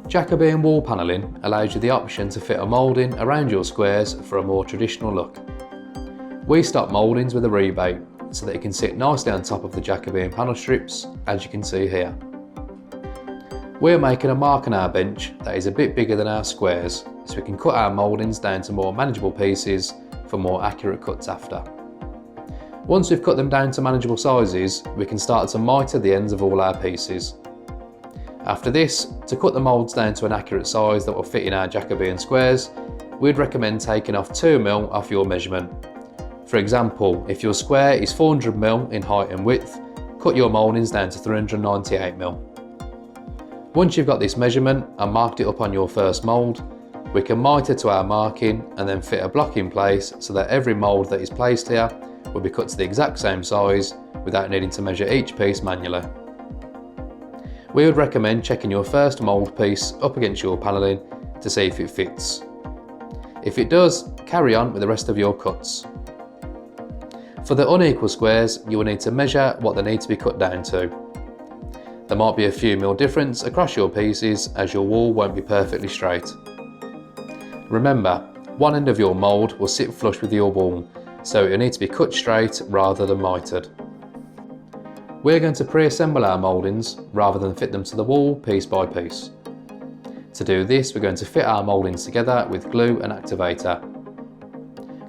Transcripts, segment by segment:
Jacobean wall panelling allows you the option to fit a moulding around your squares for a more traditional look. We stock mouldings with a rebate so that it can sit nicely on top of the Jacobean panel strips, as you can see here. We're making a mark on our bench that is a bit bigger than our squares, so we can cut our mouldings down to more manageable pieces for more accurate cuts after. Once we've cut them down to manageable sizes, we can start to mitre the ends of all our pieces. After this, to cut the moulds down to an accurate size that will fit in our Jacobean squares, we'd recommend taking off 2mm off your measurement. For example, if your square is 400mm in height and width, cut your mouldings down to 398mm. Once you've got this measurement and marked it up on your first mould, we can mitre to our marking and then fit a block in place so that every mould that is placed here will be cut to the exact same size without needing to measure each piece manually. We would recommend checking your first mould piece up against your panelling to see if it fits. If it does, carry on with the rest of your cuts. For the unequal squares, you will need to measure what they need to be cut down to. There might be a few mil difference across your pieces as your wall won't be perfectly straight. Remember, one end of your mould will sit flush with your wall, so it will need to be cut straight rather than mitred. We're going to pre-assemble our mouldings rather than fit them to the wall piece by piece. To do this, we're going to fit our mouldings together with glue and activator.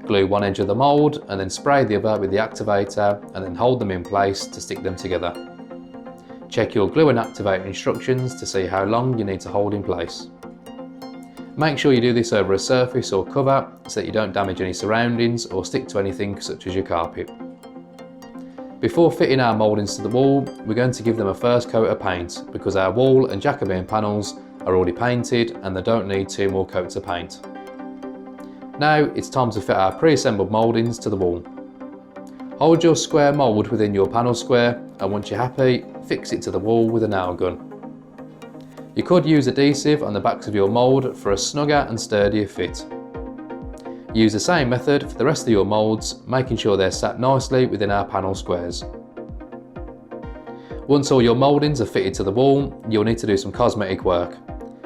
Glue one edge of the mould and then spray the other with the activator and then hold them in place to stick them together. Check your glue and activator instructions to see how long you need to hold in place. Make sure you do this over a surface or cover so that you don't damage any surroundings or stick to anything such as your carpet. Before fitting our mouldings to the wall, we're going to give them a first coat of paint because our wall and Jacobean panels are already painted and they don't need 2 more coats of paint. Now it's time to fit our pre-assembled mouldings to the wall. Hold your square mould within your panel square and once you're happy, fix it to the wall with a nail gun. You could use adhesive on the backs of your mould for a snugger and sturdier fit. Use the same method for the rest of your moulds, making sure they're sat nicely within our panel squares. Once all your mouldings are fitted to the wall, you'll need to do some cosmetic work.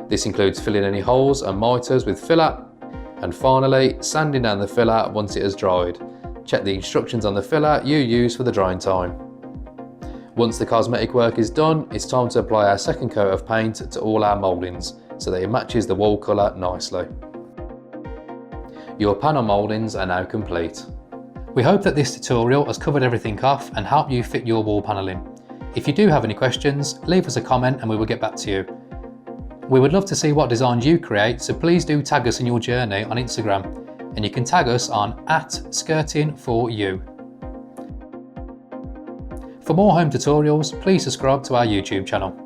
This includes filling any holes and mitres with filler, and finally sanding down the filler once it has dried. Check the instructions on the filler you use for the drying time. Once the cosmetic work is done, it's time to apply our second coat of paint to all our mouldings so that it matches the wall colour nicely. Your panel mouldings are now complete. We hope that this tutorial has covered everything off and helped you fit your wall panelling. If you do have any questions, leave us a comment and we will get back to you. We would love to see what designs you create, so please do tag us in your journey on Instagram, and you can tag us on @skirting4u. For more home tutorials, please subscribe to our YouTube channel.